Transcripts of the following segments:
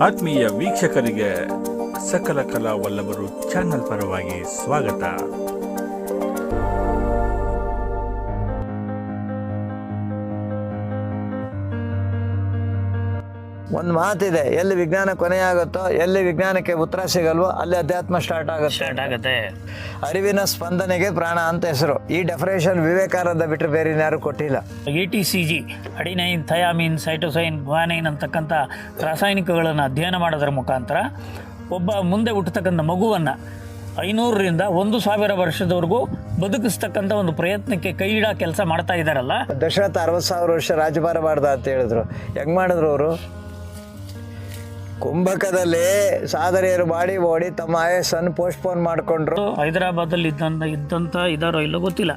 ಆತ್ಮೀಯ ವೀಕ್ಷಕರಿಗೆ ಸಕಲ ಕಲಾ ವಲ್ಲಭರು ಚಾನೆಲ್ ಪರವಾಗಿ ಸ್ವಾಗತ. ಒಂದು ಮಾತಿದೆ, ಎಲ್ಲಿ ವಿಜ್ಞಾನ ಕೊನೆಯಾಗುತ್ತೋ, ಎಲ್ಲಿ ವಿಜ್ಞಾನಕ್ಕೆ ಉತ್ತರ ಸಿಗಲ್ವೋ ಅಲ್ಲಿ ಅಧ್ಯಾತ್ಮ ಸ್ಟಾರ್ಟ್ ಆಗುತ್ತೆ. ಅರಿವಿನ ಸ್ಪಂದನೆಗೆ ಪ್ರಾಣ ಅಂತ ಹೆಸರು. ಈ ಡೆಫಿನೇಷನ್ ವಿವೇಕಾನಂದ ಬಿಟ್ಟರೆ ಬೇರೆ ಯಾರು ಕೊಟ್ಟಿಲ್ಲ. ATCG ಅಡಿನೈನ್, ಥಯಾಮಿನ್, ಸೈಟೋಸೈನ್, ಗ್ವಾನೈನ್ ಅಂತಕ್ಕಂಥ ರಾಸಾಯನಿಕಗಳನ್ನು ಅಧ್ಯಯನ ಮಾಡೋದ್ರ ಮುಖಾಂತರ ಒಬ್ಬ ಮುಂದೆ ಹುಟ್ಟತಕ್ಕಂಥ ಮಗುವನ್ನು 500ರಿಂದ 1000 ವರ್ಷದವರೆಗೂ ಬದುಕಿಸ್ತಕ್ಕಂಥ ಒಂದು ಪ್ರಯತ್ನಕ್ಕೆ ಕೈ ಇಡೋ ಕೆಲಸ ಮಾಡ್ತಾ ಇದ್ದಾರಲ್ಲ. ದಶರಥ 60,000 ವರ್ಷ ರಾಜಭಾರ ಮಾಡ್ದ ಅಂತ ಹೇಳಿದ್ರು. ಹೆಂಗ್ ಮಾಡಿದ್ರು ಅವರು? ಕುಂಭಕದಲ್ಲಿ ಸಾಧನೆಯರು ಮಾಡಿ ಓಡಿ ತಮ್ಮ ಆಯಸ್ಸನ್ನು ಪೋಸ್ಟ್ಪೋನ್ ಮಾಡಿಕೊಂಡ್ರು. ಹೈದರಾಬಾದಲ್ಲಿ ಇದ್ದಂಥ ಇದಾರೋ ಇಲ್ಲೋ ಗೊತ್ತಿಲ್ಲ.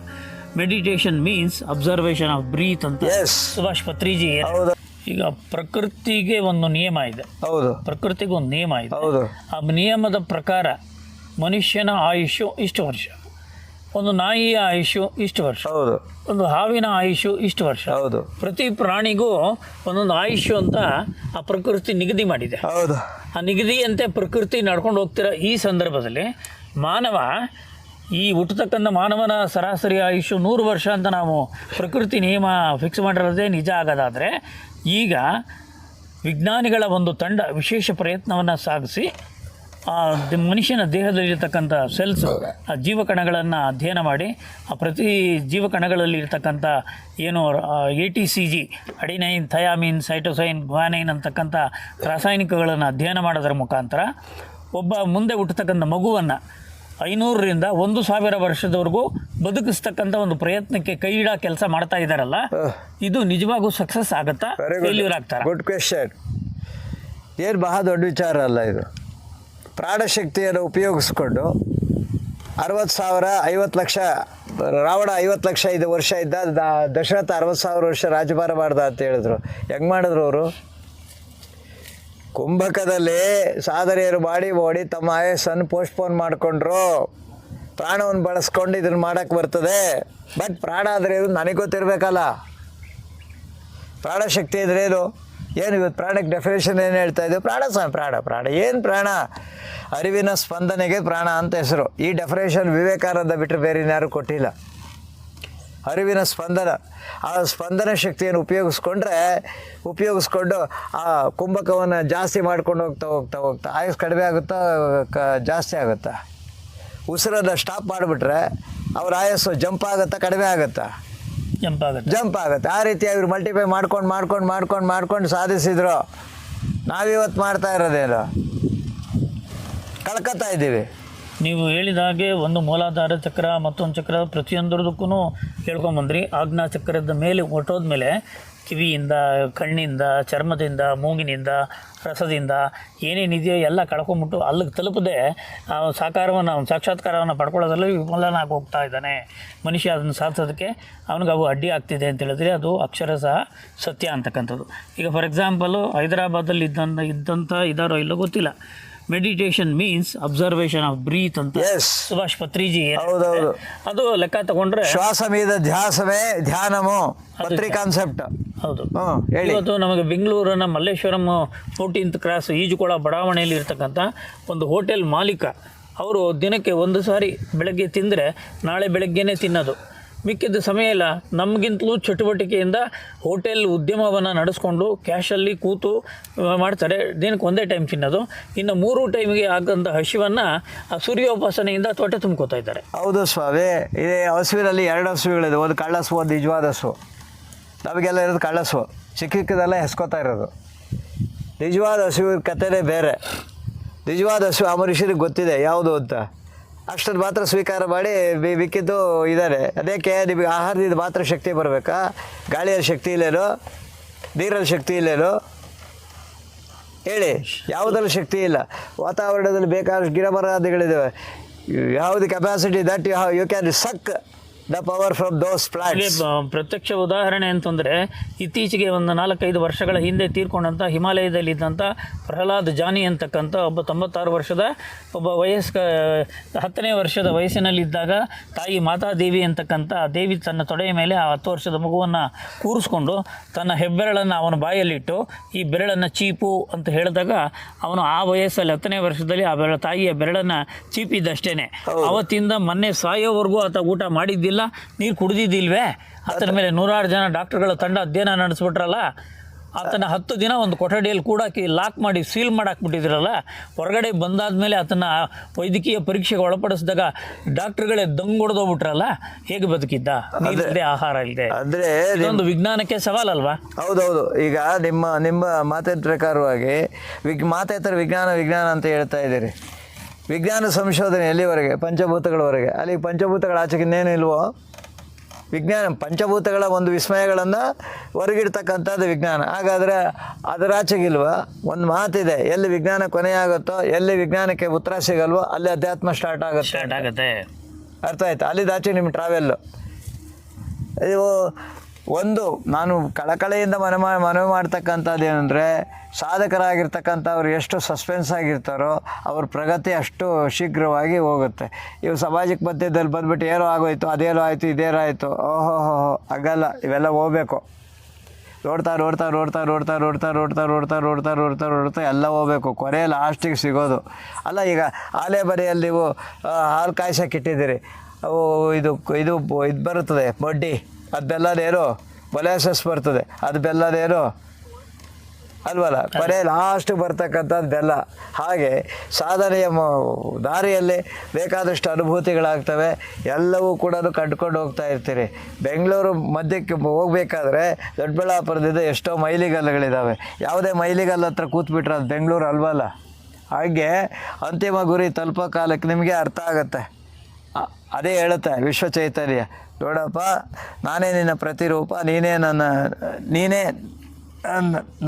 Meditation means observation of breath ಅಂತ ಸುಭಾಷ್ ಪತ್ರಿಜಿ. ಹೌದು. ಈಗ ಪ್ರಕೃತಿಗೆ ಒಂದು ನಿಯಮ ಇದೆ. ಹೌದು. ಪ್ರಕೃತಿಗೆ ಒಂದು ನಿಯಮ ಇದೆ. ಹೌದು. ಆ ನಿಯಮದ ಪ್ರಕಾರ ಮನುಷ್ಯನ ಆಯುಷ್ಯು ಇಷ್ಟು ವರ್ಷ, ಒಂದು ನಾಯಿಯ ಆಯುಷ್ಯು ಇಷ್ಟು ವರ್ಷ, ಹೌದು, ಒಂದು ಹಾವಿನ ಆಯುಷ್ಯು ಇಷ್ಟು ವರ್ಷ. ಹೌದು. ಪ್ರತಿ ಪ್ರಾಣಿಗೂ ಒಂದೊಂದು ಆಯುಷ್ಯು ಅಂತ ಆ ಪ್ರಕೃತಿ ನಿಗದಿ ಮಾಡಿದೆ. ಹೌದು. ಆ ನಿಗದಿಯಂತೆ ಪ್ರಕೃತಿ ನಡ್ಕೊಂಡು ಹೋಗ್ತಿರೋ ಈ ಸಂದರ್ಭದಲ್ಲಿ ಮಾನವ, ಈ ಹುಟ್ಟತಕ್ಕಂಥ ಮಾನವನ ಸರಾಸರಿ ಆಯುಷ್ಯು 100 ವರ್ಷ ಅಂತ ನಾವು ಪ್ರಕೃತಿ ನಿಯಮ ಫಿಕ್ಸ್ ಮಾಡಿರೋದೇ ನಿಜ ಆಗೋದಾದರೆ, ಈಗ ವಿಜ್ಞಾನಿಗಳ ಒಂದು ತಂಡ ವಿಶೇಷ ಪ್ರಯತ್ನವನ್ನು ಸಾಗಿಸಿ ಮನುಷ್ಯನ ದೇಹದಲ್ಲಿರ್ತಕ್ಕಂಥ ಸೆಲ್ಸ್, ಆ ಜೀವಕಣಗಳನ್ನು ಅಧ್ಯಯನ ಮಾಡಿ ಆ ಪ್ರತಿ ಜೀವಕಣಗಳಲ್ಲಿ ಇರ್ತಕ್ಕಂಥ ಏನು ATCG ಅಡಿನೈನ್, ಥಯಾಮಿನ್, ಸೈಟೋಸೈನ್, ಗ್ವಾನೈನ್ ಅಂತಕ್ಕಂಥ ರಾಸಾಯನಿಕಗಳನ್ನು ಅಧ್ಯಯನ ಮಾಡೋದ್ರ ಮುಖಾಂತರ ಒಬ್ಬ ಮುಂದೆ ಹುಟ್ಟತಕ್ಕಂಥ ಮಗುವನ್ನು 500ರಿಂದ 1000 ವರ್ಷದವರೆಗೂ ಬದುಕಿಸ್ತಕ್ಕಂಥ ಒಂದು ಪ್ರಯತ್ನಕ್ಕೆ ಕೈ ಇಡೋ ಕೆಲಸ ಮಾಡ್ತಾ ಇದ್ದಾರಲ್ಲ. ಇದು ನಿಜವಾಗೂ ಸಕ್ಸಸ್ ಆಗುತ್ತಾ, ಫೇಲ್ಯೂರ್ ಆಗ್ತಾರೆ? Good question. ಏನು ಬಹಳ ದೊಡ್ಡ ವಿಚಾರ ಅಲ್ಲ ಇದು. ಪ್ರಾಣಶಕ್ತಿಯನ್ನು ಉಪಯೋಗಿಸ್ಕೊಂಡು 60,000, 50 ಲಕ್ಷ, ರಾವಣ 50 ಲಕ್ಷ ವರ್ಷ ಇದ್ದ, ದಶರಥ 60,000 ವರ್ಷ ರಾಜಭಾರ ಮಾಡ್ದ ಅಂತ ಹೇಳಿದ್ರು. ಹೆಂಗೆ ಮಾಡಿದ್ರು ಅವರು? ಕುಂಭಕದಲ್ಲಿ ಸಾಧನೆಯರು ಮಾಡಿ ಓಡಿ ತಮ್ಮ ಆಯಸ್ಸನ್ನು ಪೋಸ್ಟ್ಪೋನ್ ಮಾಡಿಕೊಂಡ್ರು. ಪ್ರಾಣವನ್ನು ಬಳಸ್ಕೊಂಡು ಇದನ್ನು ಮಾಡೋಕ್ಕೆ ಬರ್ತದೆ. ಬಟ್ ಪ್ರಾಣ ಅಂದರೆ ಇದು ನನಗೆ ಗೊತ್ತಿರಬೇಕಲ್ಲ. ಪ್ರಾಣಶಕ್ತಿ ಅಂದ್ರೇನು? ಏನು ಇವತ್ತು ಪ್ರಾಣಕ್ಕೆ ಡೆಫಿನೇಷನ್ ಏನು ಹೇಳ್ತಾ ಇದ್ದೀವಿ? ಪ್ರಾಣ ಏನು ಪ್ರಾಣ? ಅರಿವಿನ ಸ್ಪಂದನೆಗೆ ಪ್ರಾಣ ಅಂತ ಹೆಸರು. ಈ ಡೆಫಿನೇಷನ್ ವಿವೇಕಾನಂದ ಬಿಟ್ಟರೆ ಬೇರೆ ಯಾರು ಕೊಟ್ಟಿಲ್ಲ. ಅರಿವಿನ ಸ್ಪಂದನ, ಆ ಸ್ಪಂದನ ಶಕ್ತಿಯನ್ನು ಉಪಯೋಗಿಸ್ಕೊಂಡು ಆ ಕುಂಭಕವನ್ನು ಜಾಸ್ತಿ ಮಾಡ್ಕೊಂಡು ಹೋಗ್ತಾ ಆಯುಸ್ ಕಡಿಮೆ ಆಗುತ್ತಾ ಜಾಸ್ತಿ ಆಗುತ್ತಾ? ಉಸಿರನ್ನು ಸ್ಟಾಪ್ ಮಾಡಿಬಿಟ್ರೆ ಅವ್ರ ಆಯಸ್ಸು ಜಂಪ್ ಆಗುತ್ತಾ ಕಡಿಮೆ ಆಗುತ್ತಾ? ಜಂಪ್ ಆಗುತ್ತೆ. ಆ ರೀತಿ ಅವರು ಮಲ್ಟಿಫೈ ಮಾಡ್ಕೊಂಡು ಸಾಧಿಸಿದ್ರು. ನಾವಿವತ್ತು ಮಾಡ್ತಾ ಇರೋದೇನು? ಕಳ್ಕೊತಾ ಇದ್ದೀವಿ. ನೀವು ಹೇಳಿದ ಹಾಗೆ ಒಂದು ಮೂಲಾಧಾರ ಚಕ್ರ, ಮತ್ತೊಂದು ಚಕ್ರ, ಪ್ರತಿಯೊಂದರದಕ್ಕೂ ಹೇಳ್ಕೊಂಬಂದ್ರಿ. ಆಜ್ಞಾ ಚಕ್ರದ ಮೇಲೆ ಹೊರಟೋದ್ಮೇಲೆ ಕಿವಿಯಿಂದ, ಕಣ್ಣಿಂದ, ಚರ್ಮದಿಂದ, ಮೂಗಿನಿಂದ, ರಸದಿಂದ ಏನೇನಿದೆಯೋ ಎಲ್ಲ ಕಳ್ಕೊಂಬಿಟ್ಟು ಅಲ್ಲಿಗೆ ತಲುಪದೆ ಆ ಸಾಕ್ಷಾತ್ಕಾರವನ್ನು ಪಡ್ಕೊಳ್ಳೋದ್ರಲ್ಲಿ ವಿಫಲನಾಗಿ ಹೋಗ್ತಾ ಇದ್ದಾನೆ ಮನುಷ್ಯ. ಅದನ್ನು ಸಾಧಿಸೋದಕ್ಕೆ ಅವನಿಗೆ ಅವು ಅಡ್ಡಿ ಆಗ್ತಿದೆ ಅಂತ ಹೇಳಿದ್ರೆ ಅದು ಅಕ್ಷರಶಃ ಸತ್ಯ ಅಂತಕ್ಕಂಥದ್ದು. ಈಗ ಫಾರ್ ಎಕ್ಸಾಂಪಲು ಹೈದರಾಬಾದಲ್ಲಿ ಇದ್ದಂಥ ಇದಾರೋ ಇಲ್ಲೋ ಗೊತ್ತಿಲ್ಲ. Meditation means observation of breath ಅಂತ ಸುಭಾಷ್ ಪತ್ರಿಜಿ. ಅದು ಲೆಕ್ಕ ತಗೊಂಡ್ರೆ ಶ್ವಾಸ ಮೀದ ಧ್ಯಾಸವೇ ಧ್ಯಾನಮು ಪತ್ರಿ ಕಾನ್ಸೆಪ್ಟ್. ಹೌದು. ಇವತ್ತು ನಮಗೆ ಬೆಂಗಳೂರಿನ ಮಲ್ಲೇಶ್ವರಂ 14th ಕ್ರಾಸ್ ಈಜುಕೊಳ ಬಡಾವಣೆಯಲ್ಲಿ ಇರ್ತಕ್ಕಂಥ ಒಂದು ಹೋಟೆಲ್ ಮಾಲೀಕ, ಅವರು ದಿನಕ್ಕೆ 1 ಸಾರಿ ಬೆಳಗ್ಗೆ ತಿಂದರೆ ನಾಳೆ ಬೆಳಗ್ಗೆನೇ ತಿನ್ನೋದು. ಮಿಕ್ಕಿದ ಸಮಯ ಇಲ್ಲ, ನಮಗಿಂತಲೂ ಚಟುವಟಿಕೆಯಿಂದ ಹೋಟೆಲ್ ಉದ್ಯಮವನ್ನು ನಡೆಸ್ಕೊಂಡು ಕ್ಯಾಶಲ್ಲಿ ಕೂತು ಮಾಡ್ತಾರೆ. ದಿನಕ್ಕೆ 1 ಟೈಮ್ ತಿನ್ನೋದು. ಇನ್ನು 3 ಟೈಮಿಗೆ ಆಗಂಥ ಹಸಿವನ್ನು ಆ ಸೂರ್ಯೋಪಾಸನೆಯಿಂದ ತೊಟ್ಟೆ ತುಂಬ್ಕೋತಾ ಇದ್ದಾರೆ. ಹೌದು ಸ್ವಾಮಿ. ಇದೇ ಹಸುವಿನಲ್ಲಿ 2 ಹಸುಗಳಿದೆ. ಒಂದು ಕಳ್ಳಸು, ಒಂದು ನಿಜವಾದ ಹಸು. ನಮಗೆಲ್ಲ ಇರೋದು ಕಳ್ಳಸು, ಸಿಕ್ಕಿದ್ದೆಲ್ಲ ಹೆಸ್ಕೋತಾ ಇರೋದು. ನಿಜವಾದ ಹಸುವಿನ ಕಥೆನೇ ಬೇರೆ. ನಿಜವಾದ ಹಸು ಆ ಮನುಷ್ಯನಿಗೆ ಗೊತ್ತಿದೆ ಯಾವುದು ಅಂತ. ಅಷ್ಟನ್ನು ಮಾತ್ರ ಸ್ವೀಕಾರ ಮಾಡಿ ಮಿಕ್ಕಿದ್ದು ಇದ್ದಾರೆ. ಅದಕ್ಕೆ ನಿಮಗೆ ಆಹಾರದಿಂದ ಮಾತ್ರ ಶಕ್ತಿ ಬರಬೇಕಾ? ಗಾಳಿಯಲ್ಲಿ ಶಕ್ತಿ ಇಲ್ಲೇನೋ? ನೀರಲ್ಲಿ ಶಕ್ತಿ ಇಲ್ಲೇನೋ? ಹೇಳಿ, ಯಾವುದ್ರಲ್ಲಿ ಶಕ್ತಿ ಇಲ್ಲ? ವಾತಾವರಣದಲ್ಲಿ ಬೇಕಾದಷ್ಟು ಗಿಡ ಮರಾದಿಗಳಿದ್ದಾವೆ. ಯಾವುದು capacity that you can suck the power from those plants. ಪ್ರತ್ಯಕ್ಷ ಉದಾಹರಣೆ ಅಂತಂದರೆ ಇತ್ತೀಚೆಗೆ ಒಂದು 4-5 ವರ್ಷಗಳ ಹಿಂದೆ ತೀರ್ಕೊಂಡಂಥ ಹಿಮಾಲಯದಲ್ಲಿದ್ದಂಥ ಪ್ರಹ್ಲಾದ್ ಜಾನಿ ಅಂತಕ್ಕಂಥ ಒಬ್ಬ 96 ವರ್ಷದ ಒಬ್ಬ ವಯಸ್ಕ 10ನೇ ವರ್ಷದ ವಯಸ್ಸಿನಲ್ಲಿದ್ದಾಗ ತಾಯಿ ಮಾತಾದೇವಿ ಅಂತಕ್ಕಂಥ ದೇವಿ ತನ್ನ ತೊಡೆಯ ಮೇಲೆ ಆ 10 ವರ್ಷದ ಮಗುವನ್ನು ಕೂರಿಸ್ಕೊಂಡು ತನ್ನ ಹೆಬ್ಬೆರಳನ್ನು ಅವನ ಬಾಯಲ್ಲಿಟ್ಟು ಈ ಬೆರಳನ್ನು ಚೀಪು ಅಂತ ಹೇಳಿದಾಗ ಅವನು ಆ ವಯಸ್ಸಲ್ಲಿ 10ನೇ ವರ್ಷದಲ್ಲಿ ಆ ತಾಯಿಯ ಬೆರಳನ್ನು ಚೀಪಿದ್ದಷ್ಟೇ. ಅವತ್ತಿಂದ ಮೊನ್ನೆ ಸಾಯೋವರೆಗೂ ಆತ ಊಟ ಮಾಡಿದ್ದಿಲ್ಲ, ನೀರು ಕುಡಿದಿದ್ದಿಲ್ವೇ. ಆತನ ಮೇಲೆ 106 ಜನ ಡಾಕ್ಟರ್ಗಳ ತಂಡ ಅಧ್ಯಯನ ನಡೆಸ್ಬಿಟ್ರಲ್ಲ. ಆತನ 10 ದಿನ ಒಂದು ಕೊಠಡಿಯಲ್ಲಿ ಕೂಡಾಕಿ ಲಾಕ್ ಮಾಡಿ ಸೀಲ್ ಮಾಡಾಕ್ಬಿಟ್ಟಿದ್ರಲ್ಲ. ಹೊರಗಡೆ ಬಂದಾದ್ಮೇಲೆ ಆತನ ವೈದ್ಯಕೀಯ ಪರೀಕ್ಷೆಗೆ ಒಳಪಡಿಸಿದಾಗ ಡಾಕ್ಟರ್ಗಳೇ ದಂಗೊಡ್ದೋಗ್ಬಿಟ್ರಲ್ಲ. ಹೇಗೆ ಬದುಕಿದ್ದ? ನೀರಿಲ್ಲದೆ, ಆಹಾರ ಇಲ್ಲದೆ. ಅಂದರೆ ಇದೊಂದು ವಿಜ್ಞಾನಕ್ಕೆ ಸವಾಲಲ್ವಾ? ಹೌದೌದು. ಈಗ ನಿಮ್ಮ ಮಾತಿನ ಪ್ರಕಾರವಾಗಿ ಮಾತಾಡ್ತಾರೆ ವಿಜ್ಞಾನ ಅಂತ ಹೇಳ್ತಾ ಇದ್ದೀರಿ. ವಿಜ್ಞಾನ ಸಂಶೋಧನೆ ಎಲ್ಲಿವರೆಗೆ? ಪಂಚಭೂತಗಳವರೆಗೆ. ಅಲ್ಲಿ ಪಂಚಭೂತಗಳ ಆಚೆಗೆ ಇನ್ನೇನು ಇಲ್ವೋ? ವಿಜ್ಞಾನ ಪಂಚಭೂತಗಳ ಒಂದು ವಿಸ್ಮಯಗಳನ್ನು ಹೊರಗಿಡ್ತಕ್ಕಂಥದ್ದು ವಿಜ್ಞಾನ. ಹಾಗಾದರೆ ಅದರಾಚೆಗಿಲ್ವ? ಒಂದು ಮಾತಿದೆ, ಎಲ್ಲಿ ವಿಜ್ಞಾನ ಕೊನೆಯಾಗುತ್ತೋ, ಎಲ್ಲಿ ವಿಜ್ಞಾನಕ್ಕೆ ಉತ್ತರ ಸಿಗಲ್ವೋ ಅಲ್ಲಿ ಅಧ್ಯಾತ್ಮ ಸ್ಟಾರ್ಟ್ ಆಗುತ್ತೆ. ಅರ್ಥ ಆಯ್ತು? ಅಲ್ಲಿದಾಚೆ ನಿಮ್ಮ ಟ್ರಾವೆಲ್ಲು. ಇದು ಒಂದು ನಾನು ಕಳಕಳೆಯಿಂದ ಮನವಿ ಮಾಡ್ತಕ್ಕಂಥದ್ದು ಏನಂದರೆ, ಸಾಧಕರಾಗಿರ್ತಕ್ಕಂಥವ್ರು ಎಷ್ಟು ಸಸ್ಪೆನ್ಸ್ ಆಗಿರ್ತಾರೋ ಅವ್ರ ಪ್ರಗತಿ ಅಷ್ಟು ಶೀಘ್ರವಾಗಿ ಹೋಗುತ್ತೆ. ಇವು ಸಮಾಜಕ್ಕೆ ಮಧ್ಯದಲ್ಲಿ ಬಂದುಬಿಟ್ಟು ಏನೋ ಆಗೋಯ್ತು, ಅದೇನೋ ಆಯಿತು, ಇದೇನೋ ಆಯಿತು, ಓಹೋ ಆಗಲ್ಲ. ಇವೆಲ್ಲ ಹೋಗ್ಬೇಕು. ನೋಡ್ತಾ ಎಲ್ಲ ಹೋಗ್ಬೇಕು. ಕೊನೆ ಲಾಸ್ಟಿಗೆ ಸಿಗೋದು ಅಲ್ಲ. ಈಗ ಆಲೆ ಬರಿಯಲ್ಲಿ ನೀವು ಹಾಲು ಕಾಯ್ಸೋಕೆ ಇಟ್ಟಿದ್ದೀರಿ, ಅವು ಇದು ಬರುತ್ತದೆ ಬಡ್ಡಿ, ಅದು ಬೆಲ್ಲದೇನು, ಮೊಲಾಸಸ್ ಬರ್ತದೆ, ಅದು ಬೆಲ್ಲದೇನು ಅಲ್ವಲ್ಲ. ಕೊನೆ ಲಾಸ್ಟಿಗೆ ಬರ್ತಕ್ಕಂಥದ್ದು ಬೆಲ್ಲ. ಹಾಗೆ ಸಾಧನೆಯ ದಾರಿಯಲ್ಲಿ ಬೇಕಾದಷ್ಟು ಅನುಭೂತಿಗಳಾಗ್ತವೆ. ಎಲ್ಲವೂ ಕೂಡ ಕಂಡುಕೊಂಡು ಹೋಗ್ತಾ ಇರ್ತೀರಿ. ಬೆಂಗಳೂರು ಮಧ್ಯಕ್ಕೆ ಹೋಗ್ಬೇಕಾದ್ರೆ ದೊಡ್ಡಬಳ್ಳಾಪುರದಿಂದ ಎಷ್ಟೋ ಮೈಲಿಗಲ್ಲುಗಳಿದ್ದಾವೆ. ಯಾವುದೇ ಮೈಲಿಗಲ್ಲ ಹತ್ರ ಕೂತ್ಬಿಟ್ರೆ ಅದು ಬೆಂಗಳೂರು ಅಲ್ವಲ್ಲ. ಹಾಗೆ ಅಂತಿಮ ಗುರಿ ತಲುಪೋ ಕಾಲಕ್ಕೆ ನಿಮಗೆ ಅರ್ಥ ಆಗುತ್ತೆ. ಅದೇ ಹೇಳುತ್ತೆ ವಿಶ್ವ ಚೈತನ್ಯ, ನೋಡಪ್ಪ ನಾನೇ ನಿನ್ನ ಪ್ರತಿರೂಪ,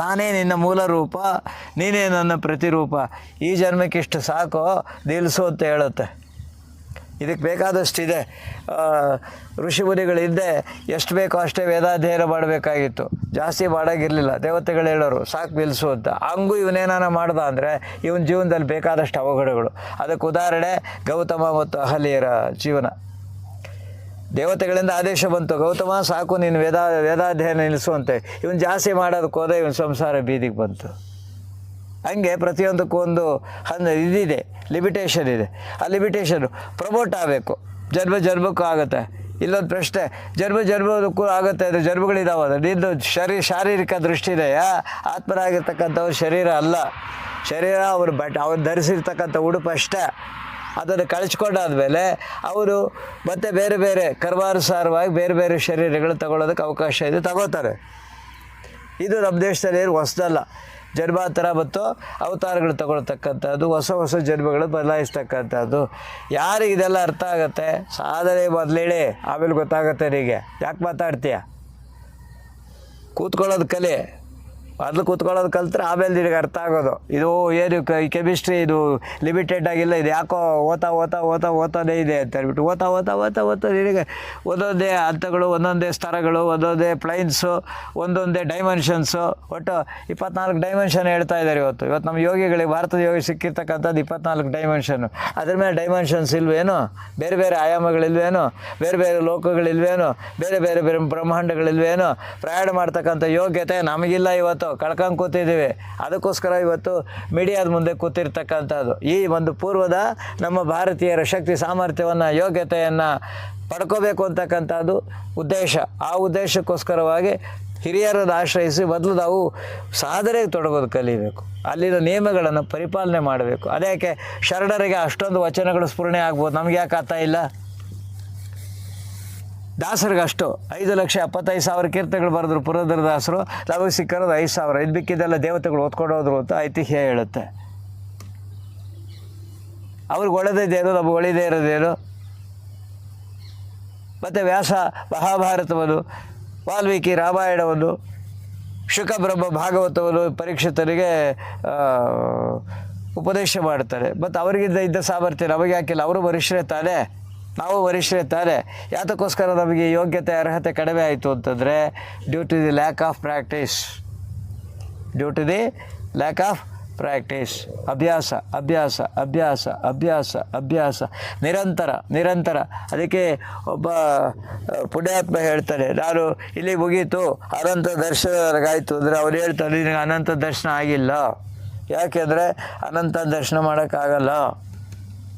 ನಾನೇ ನಿನ್ನ ಮೂಲ ರೂಪ, ನೀನೇ ನನ್ನ ಪ್ರತಿರೂಪ. ಈ ಜನ್ಮಕ್ಕೆ ಇಷ್ಟು ಸಾಕು ನಿಲ್ಲಿಸು ಅಂತ ಹೇಳುತ್ತೆ. ಇದಕ್ಕೆ ಬೇಕಾದಷ್ಟಿದೆ. ಋಷಿಮುನಿಗಳಿದ್ದೆ ಎಷ್ಟು ಬೇಕೋ ಅಷ್ಟೇ ವೇದಾಧ್ಯಯನ ಮಾಡಬೇಕಾಗಿತ್ತು, ಜಾಸ್ತಿ ಮಾಡೋಂಗಿರಲಿಲ್ಲ. ದೇವತೆಗಳು ಹೇಳೋರು ಸಾಕು ನಿಲ್ಲಿಸು ಅಂತ. ಹಂಗೂ ಇವನೇನಾನ ಮಾಡ್ದ ಅಂದರೆ ಇವನ ಜೀವನದಲ್ಲಿ ಬೇಕಾದಷ್ಟು ಅವಘಡಗಳು. ಅದಕ್ಕೆ ಉದಾಹರಣೆ ಗೌತಮ ಮತ್ತು ಅಹಲ್ಯರ ಜೀವನ. ದೇವತೆಗಳಿಂದ ಆದೇಶ ಬಂತು, ಗೌತಮ ಸಾಕು ನೀನು ವೇದಾಧ್ಯಯನ ನಿಲ್ಲಿಸುವಂತೆ. ಇವನು ಜಾಸ್ತಿ ಮಾಡೋದಕ್ಕೆ ಹೋದ, ಇವನು ಸಂಸಾರ ಬೀದಿಗೆ ಬಂತು. ಹಂಗೆ ಪ್ರತಿಯೊಂದಕ್ಕೂ ಒಂದು ಇದಿದೆ, ಲಿಮಿಟೇಷನ್ ಇದೆ. ಆ ಲಿಮಿಟೇಷನ್ನು ಪ್ರಮೋಟ್ ಆಗಬೇಕು. ಜನ್ಮಕ್ಕೂ ಆಗುತ್ತೆ. ಇಲ್ಲೊಂದು ಪ್ರಶ್ನೆ, ಜನ್ಮಕ್ಕೂ ಆಗುತ್ತೆ. ಅದು ಜನ್ಮಗಳಿದಾವೆ. ನಿಂದು ಶಾರೀರಿಕ ದೃಷ್ಟಿ ಇದೆಯಾ? ಆತ್ಮರಾಗಿರ್ತಕ್ಕಂಥವ್ರು ಶರೀರ ಅಲ್ಲ. ಶರೀರ ಅವ್ರು ಧರಿಸಿರ್ತಕ್ಕಂಥ ಉಡುಪು ಅಷ್ಟೇ. ಅದನ್ನು ಕಳಿಸ್ಕೊಂಡಾದ್ಮೇಲೆ ಅವರು ಮತ್ತೆ ಬೇರೆ ಬೇರೆ ಕರ್ಮಾನುಸಾರವಾಗಿ ಬೇರೆ ಬೇರೆ ಶರೀರಗಳು ತಗೊಳ್ಳೋದಕ್ಕೆ ಅವಕಾಶ ಇದೆ, ತಗೋತಾರೆ. ಇದು ನಮ್ಮ ದೇಶದಲ್ಲಿ ಏನು ಹೊಸದಲ್ಲ. ಜನ್ಮಾಂತರ ಮತ್ತು ಅವತಾರಗಳು ತಗೊಳ್ತಕ್ಕಂಥದ್ದು, ಹೊಸ ಜನ್ಮಗಳು ಬದಲಾಯಿಸ್ತಕ್ಕಂಥದ್ದು. ಯಾರಿಗೆ ಇದೆಲ್ಲ ಅರ್ಥ ಆಗುತ್ತೆ? ಸಾಧನೆ ಮೊದಲೇಳಿ, ಆಮೇಲೆ ಗೊತ್ತಾಗುತ್ತೆ ನಿಮಗೆ. ಯಾಕೆ ಮಾತಾಡ್ತೀಯ? ಕೂತ್ಕೊಳ್ಳೋದು ಕಲೆ. ಮೊದಲು ಕೂತ್ಕೊಳ್ಳೋದು ಕಲ್ತ್ರೆ ಆಮೇಲೆ ನಿನಗೆ ಅರ್ಥ ಆಗೋದು. ಇದು ಏನು ಕೆಮಿಸ್ಟ್ರಿ ಇದು ಲಿಮಿಟೆಡ್ ಆಗಿಲ್ಲ, ಇದು ಯಾಕೋ ಓತಾನೇ ಇದೆ ಅಂತ ಹೇಳ್ಬಿಟ್ಟು ಓತಾ ನಿನಗೆ ಒಂದೊಂದೇ ಹಂತಗಳು, ಒಂದೊಂದೇ ಸ್ತರಗಳು, ಒಂದೊಂದೇ ಪ್ಲೈನ್ಸು, ಒಂದೊಂದೇ ಡೈಮೆನ್ಷನ್ಸು. ಒಟ್ಟು 24 ಡೈಮೆನ್ಷನ್ ಹೇಳ್ತಾ ಇದ್ದಾರೆ ಇವತ್ತು ನಮ್ಮ ಯೋಗಿಗಳಿಗೆ. ಭಾರತದ ಯೋಗಿ ಸಿಕ್ಕಿರ್ತಕ್ಕಂಥದ್ದು 24 ಡೈಮೆನ್ಷನ್ನು. ಅದ್ರ ಮೇಲೆ ಡೈಮೆನ್ಷನ್ಸ್ ಇಲ್ವೇನು? ಬೇರೆ ಬೇರೆ ಆಯಾಮಗಳಿಲ್ವೇನು? ಬೇರೆ ಬೇರೆ ಲೋಕಗಳಿಲ್ವೇನು? ಬೇರೆ ಬೇರೆ ಬ್ರಹ್ಮಾಂಡಗಳಿಲ್ವೇನು? ಪ್ರಯಾಣ ಮಾಡ್ತಕ್ಕಂಥ ಯೋಗ್ಯತೆ ನಮಗಿಲ್ಲ. ಇವತ್ತು ಕಳ್ಕೊಂಡು ಕೂತಿದ್ದೀವಿ. ಅದಕ್ಕೋಸ್ಕರ ಇವತ್ತು ಮೀಡಿಯಾದ ಮುಂದೆ ಕೂತಿರ್ತಕ್ಕಂಥದ್ದು. ಈ ಒಂದು ಪೂರ್ವದ ನಮ್ಮ ಭಾರತೀಯರ ಶಕ್ತಿ ಸಾಮರ್ಥ್ಯವನ್ನು, ಯೋಗ್ಯತೆಯನ್ನು ಪಡ್ಕೋಬೇಕು ಅಂತಕ್ಕಂಥದ್ದು ಉದ್ದೇಶ. ಆ ಉದ್ದೇಶಕ್ಕೋಸ್ಕರವಾಗಿ ಹಿರಿಯರನ್ನು ಆಶ್ರಯಿಸಿ ಮೊದಲು ನಾವು ಸಾಧನೆಗೆ ತೊಡಗೋದು ಕಲಿಬೇಕು. ಅಲ್ಲಿನ ನಿಯಮಗಳನ್ನು ಪರಿಪಾಲನೆ ಮಾಡಬೇಕು. ಅದಕ್ಕೆ ಶರಣರಿಗೆ ಅಷ್ಟೊಂದು ವಚನಗಳು ಸ್ಫುರಣೆ ಆಗ್ಬೋದು, ನಮ್ಗೆ ಯಾಕೆ ಆಗ್ತಾ ಇಲ್ಲ? ದಾಸರಿಗಷ್ಟು 5,75,000 ಕೀರ್ತನೆಗಳು ಬರೆದ್ರು ಪುರಂದರದಾಸರು. ನಮಗೆ ಸಿಕ್ಕಿರೋದು 5,000. ಇದು ಬಿಕ್ಕಿದ್ದೆಲ್ಲ ದೇವತೆಗಳು ಓದ್ಕೊಂಡೋದ್ರು ಅಂತ ಐತಿಹ್ಯ ಹೇಳುತ್ತೆ. ಅವ್ರಿಗೆ ಒಳ್ಳೆದೇನು, ನಮಗೆ ಒಳ್ಳೆಯದೇ ಇರೋದೇನು? ಮತ್ತು ವ್ಯಾಸ ಮಹಾಭಾರತವನ್ನು, ವಾಲ್ಮೀಕಿ ರಾಮಾಯಣವನ್ನು, ಶುಕಬ್ರಹ್ಮ ಭಾಗವತವನ್ನು ಪರೀಕ್ಷಿತರಿಗೆ ಉಪದೇಶ ಮಾಡ್ತಾರೆ. ಮತ್ತು ಅವರಿಗಿಂತ ಇದ್ದ ಸಾಮರ್ಥ್ಯ ನಮಗೆ ಯಾಕಿಲ್ಲ? ಅವರು ಮನುಷ್ಯರೇ ತಾನೇ. ನಾವು ವರಿಷ್ಠರಿರ್ತಾರೆ. ಯಾತಕ್ಕೋಸ್ಕರ ನಮಗೆ ಯೋಗ್ಯತೆ ಅರ್ಹತೆ ಕಡಿಮೆ ಆಯಿತು ಅಂತಂದರೆ due to the lack of practice. Due to the lack of practice. ಅಭ್ಯಾಸ ಅಭ್ಯಾಸ ಅಭ್ಯಾಸ ಅಭ್ಯಾಸ ಅಭ್ಯಾಸ ನಿರಂತರ. ಅದಕ್ಕೆ ಒಬ್ಬ ಪುಣ್ಯಾತ್ಮ ಹೇಳ್ತಾರೆ, ನಾನು ಇಲ್ಲಿ ಮುಗೀತು ಅನಂತ ದರ್ಶನವರೆಗಾಯಿತು ಅಂದರೆ ಅವ್ರು ಹೇಳ್ತಾರೆ ನಿನಗೆ ಅನಂತ ದರ್ಶನ ಆಗಿಲ್ಲ. ಯಾಕೆಂದರೆ ಅನಂತ ದರ್ಶನ ಮಾಡೋಕ್ಕಾಗಲ್ಲ.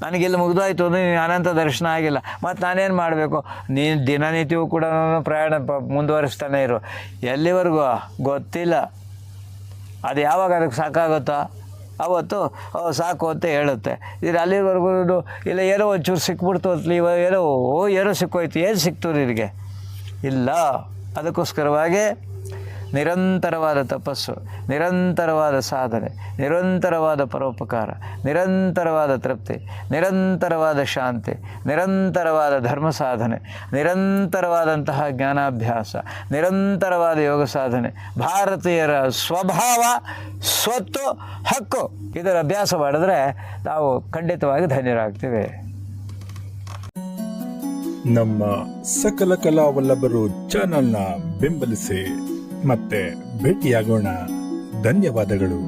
ನನಗಿಲ್ಲಿ ಮುಗಿದೋಯ್ತು ಅಂದರೆ ನೀನು ಅನಂತ ದರ್ಶನ ಆಗಿಲ್ಲ. ಮತ್ತು ನಾನೇನು ಮಾಡಬೇಕು? ನೀನು ದಿನನಿತ್ಯವೂ ಕೂಡ ನಾನು ಪ್ರಯಾಣ ಮುಂದುವರಿಸ್ತಾನೆ ಇರು. ಎಲ್ಲಿವರೆಗೂ ಗೊತ್ತಿಲ್ಲ. ಅದು ಯಾವಾಗ ಅದಕ್ಕೆ ಸಾಕಾಗುತ್ತೋ ಅವತ್ತು ಸಾಕು ಅಂತ ಹೇಳುತ್ತೆ. ಇದು ಅಲ್ಲಿವರೆಗೂ ಇಲ್ಲ ಏನೋ ಒಂಚೂರು ಸಿಕ್ಬಿಡ್ತು ಅಂತ ಏನೋ ಸಿಕ್ಕೋಯ್ತು. ಏನು ಸಿಕ್ತು ನಿನಗೆ? ಇಲ್ಲ. ಅದಕ್ಕೋಸ್ಕರವಾಗಿ ನಿರಂತರವಾದ ತಪಸ್ಸು, ನಿರಂತರವಾದ ಸಾಧನೆ, ನಿರಂತರವಾದ ಪರೋಪಕಾರ, ನಿರಂತರವಾದ ತೃಪ್ತಿ, ನಿರಂತರವಾದ ಶಾಂತಿ, ನಿರಂತರವಾದ ಧರ್ಮ ಸಾಧನೆ, ನಿರಂತರವಾದಂತಹ ಜ್ಞಾನಾಭ್ಯಾಸ, ನಿರಂತರವಾದ ಯೋಗ ಸಾಧನೆ, ಭಾರತೀಯರ ಸ್ವಭಾವ, ಸ್ವತ್ತು, ಹಕ್ಕು ಇದರ ಅಭ್ಯಾಸ ಮಾಡಿದ್ರೆ ನಾವು ಖಂಡಿತವಾಗಿ ಧನ್ಯರಾಗ್ತೀವಿ. ನಮ್ಮ ಸಕಲ ಕಲಾವಲ್ಲಭರು ಚಾನಲ್ನ ಬೆಂಬಲಿಸಿ ಮತ್ತೆ ಭೇಟಿಯಾಗೋಣ. ಧನ್ಯವಾದಗಳು.